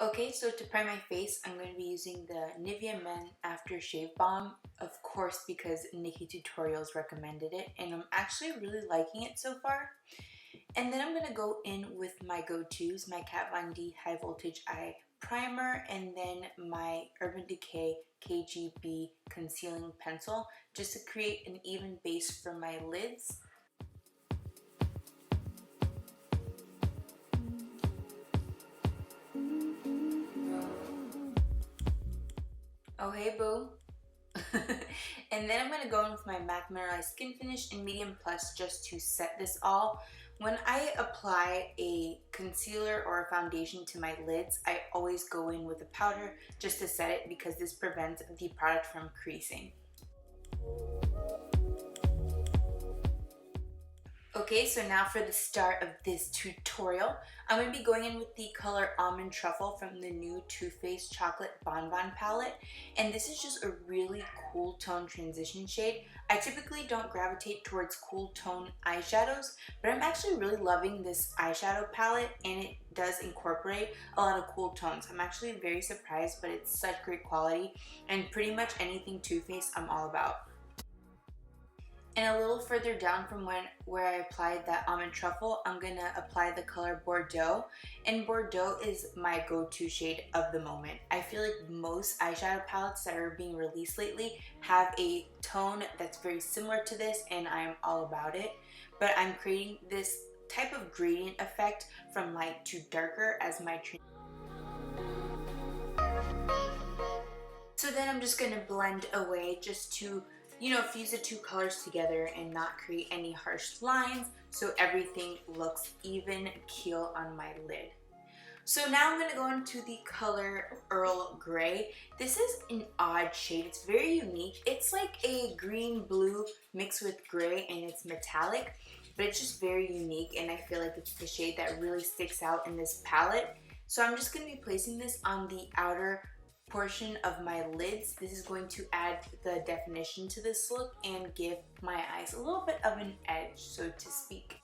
Okay, so to prime my face, I'm going to be using the Nivea Men After Shave Balm, of course, because Nikki Tutorials recommended it, and I'm actually really liking it so far. And then I'm going to go in with my go-tos, my Kat Von D High Voltage Eye Primer, and then my Urban Decay KGB Concealing Pencil, just to create an even base for my lids. Oh, hey, boo. And then I'm going to go in with my MAC Mineralized Skin Finish in Medium Plus just to set this all. When I apply a concealer or a foundation to my lids, I always go in with a powder just to set it because this prevents the product from creasing. Okay, so now for the start of this tutorial, I'm going to be going in with the color Almond Truffle from the new Too Faced Chocolate Bonbon palette. And this is just a really cool tone transition shade. I typically don't gravitate towards cool tone eyeshadows, but I'm actually really loving this eyeshadow palette, and it does incorporate a lot of cool tones. I'm actually very surprised, but it's such great quality, and pretty much anything Too Faced I'm all about. And a little further down from where I applied that Almond Truffle, I'm going to apply the color Bordeaux. And Bordeaux is my go-to shade of the moment. I feel like most eyeshadow palettes that are being released lately have a tone that's very similar to this, and I'm all about it. But I'm creating this type of gradient effect from light to darker as my transition. So then I'm just going to blend away just to, fuse the two colors together and not create any harsh lines so everything looks even keel on my lid. So now I'm going to go into the color Earl Grey. This is an odd shade. It's very unique. It's like a green-blue mixed with gray, and it's metallic, but it's just very unique, and I feel like it's the shade that really sticks out in this palette. So I'm just going to be placing this on the outer portion of my lids. This is going to add the definition to this look and give my eyes a little bit of an edge, so to speak.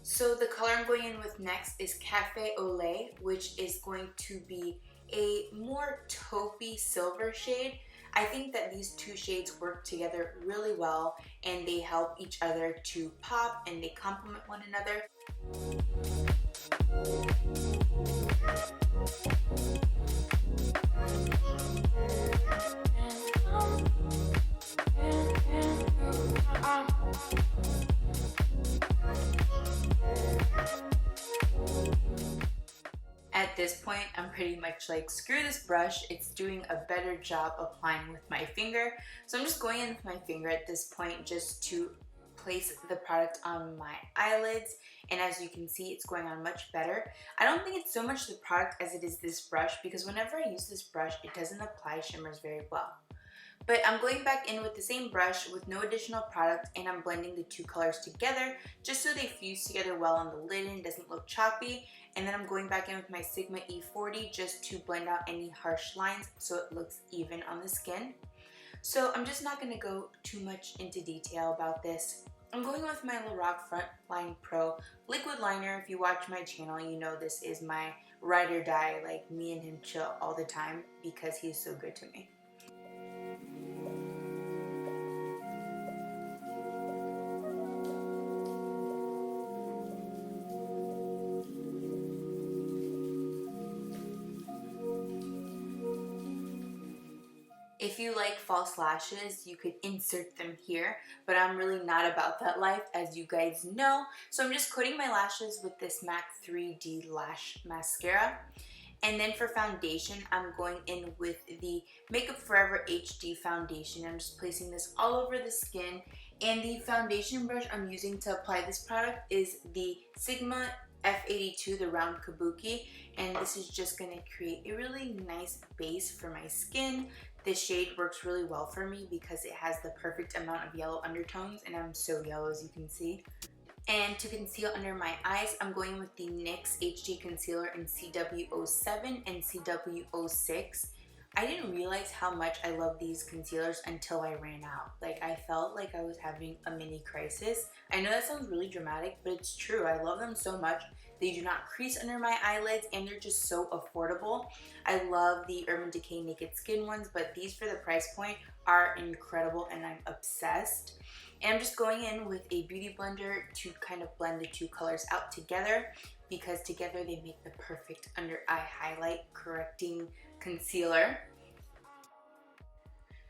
So the color I'm going in with next is Cafe au Lait, which is going to be a more taupey silver shade. I think that these two shades work together really well, and they help each other to pop, and they complement one another. At this point, I'm pretty much like, screw this brush, it's doing a better job applying with my finger. So I'm just going in with my finger at this point just to place the product on my eyelids, and as you can see, it's going on much better. I don't think it's so much the product as it is this brush, because whenever I use this brush, it doesn't apply shimmers very well. But I'm going back in with the same brush with no additional product, and I'm blending the two colors together just so they fuse together well on the lid and doesn't look choppy. And then I'm going back in with my Sigma E40 just to blend out any harsh lines so it looks even on the skin. So I'm just not going to go too much into detail about this. I'm going with my Lorac Frontline Pro Liquid Liner. If you watch my channel, you know this is my ride or die, like me and him chill all the time because he's so good to me. If you like false lashes, you could insert them here, but I'm really not about that life, as you guys know. So I'm just coating my lashes with this MAC 3D Lash Mascara. And then for foundation, I'm going in with the Makeup Forever HD foundation. I'm just placing this all over the skin. And the foundation brush I'm using to apply this product is the Sigma F82, the round kabuki, and this is just going to create a really nice base for my skin. This shade works really well for me because it has the perfect amount of yellow undertones, and I'm so yellow, as you can see. And to conceal under my eyes, I'm going with the NYX HD Concealer in CW07 and CW06. I didn't realize how much I love these concealers until I ran out. Like, I felt like I was having a mini crisis. I know that sounds really dramatic, but it's true. I love them so much. They do not crease under my eyelids, and they're just so affordable. I love the Urban Decay Naked Skin ones, but these for the price point are incredible, and I'm obsessed. And I'm just going in with a beauty blender to kind of blend the two colors out together, because together they make the perfect under eye highlight correcting concealer.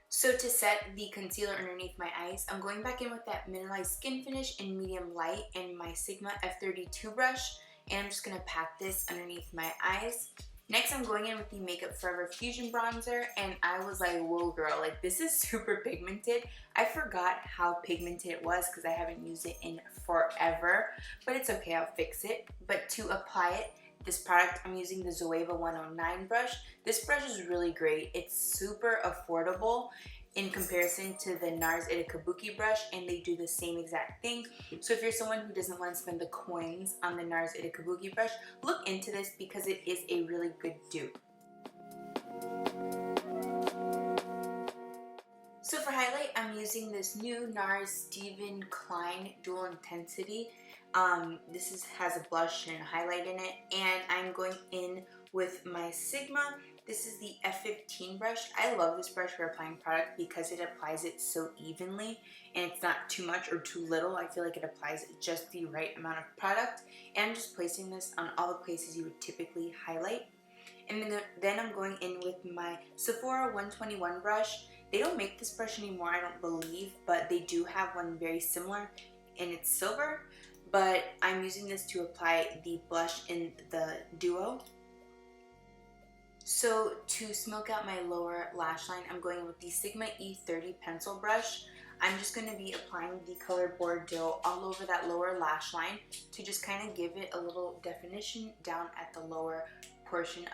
So to set the concealer underneath my eyes, I'm going back in with that mineralized skin finish in medium light and my Sigma F32 brush, and I'm just going to pat this underneath my eyes. Next, I'm going in with the Makeup Forever Fusion Bronzer, and I was like, whoa girl, like this is super pigmented. I forgot how pigmented it was because I haven't used it in forever, but it's okay, I'll fix it. But to apply it, this product, I'm using the Zoeva 109 brush. This brush is really great. It's super affordable in comparison to the NARS Kabuki brush, and they do the same exact thing. So if you're someone who doesn't want to spend the coins on the NARS Kabuki brush, look into this because it is a really good dupe. So for highlight, I'm using this new NARS Steven Klein Dual Intensity. This has a blush and a highlight in it, and I'm going in with my Sigma. This is the F15 brush. I love this brush for applying product because it applies it so evenly, and it's not too much or too little. I feel like it applies just the right amount of product, and I'm just placing this on all the places you would typically highlight. And then I'm going in with my Sephora 121 brush. They don't make this brush anymore, I don't believe, but they do have one very similar, and it's silver. But I'm using this to apply the blush in the duo. So to smoke out my lower lash line, I'm going with the Sigma E30 pencil brush. I'm just going to be applying the color Bordeaux all over that lower lash line to just kind of give it a little definition down at the lower portion.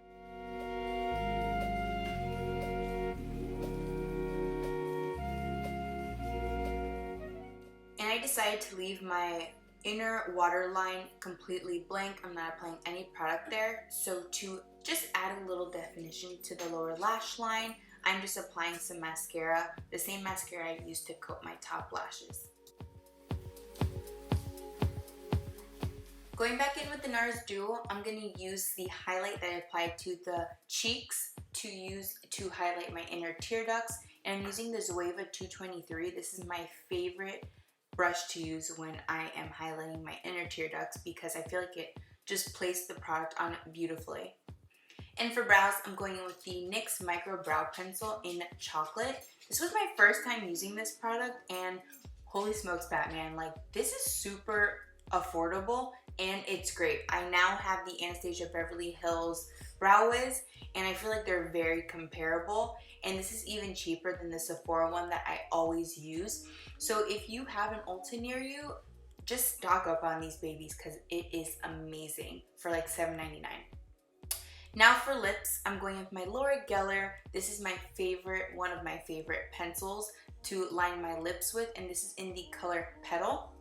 And I decided to leave my inner waterline completely blank. I'm not applying any product there. So to just add a little definition to the lower lash line, I'm just applying some mascara, the same mascara I used to coat my top lashes. Going back in with the NARS Duo, I'm going to use the highlight that I applied to the cheeks to highlight my inner tear ducts. And I'm using the Zoeva 223. This is my favorite brush to use when I am highlighting my inner tear ducts because I feel like it just placed the product on beautifully. And for brows, I'm going in with the NYX Micro Brow Pencil in Chocolate. This was my first time using this product, and holy smokes, Batman, like this is super affordable and it's great. I now have the Anastasia Beverly Hills Brow Wiz, and I feel like they're very comparable, and this is even cheaper than the Sephora one that I always use. So if you have an Ulta near you, just stock up on these babies because it is amazing for like $7.99. Now for lips, I'm going with my Lorac Gellar. This is my favorite, one of my favorite pencils to line my lips with, and this is in the color Petal.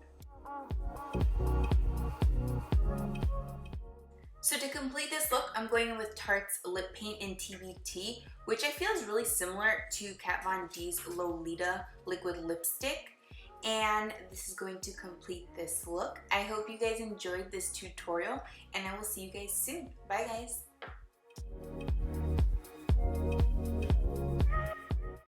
So to complete this look, I'm going in with Tarte's lip paint in TBT, which I feel is really similar to Kat Von D's Lolita liquid lipstick. And this is going to complete this look. I hope you guys enjoyed this tutorial, and I will see you guys soon. Bye guys.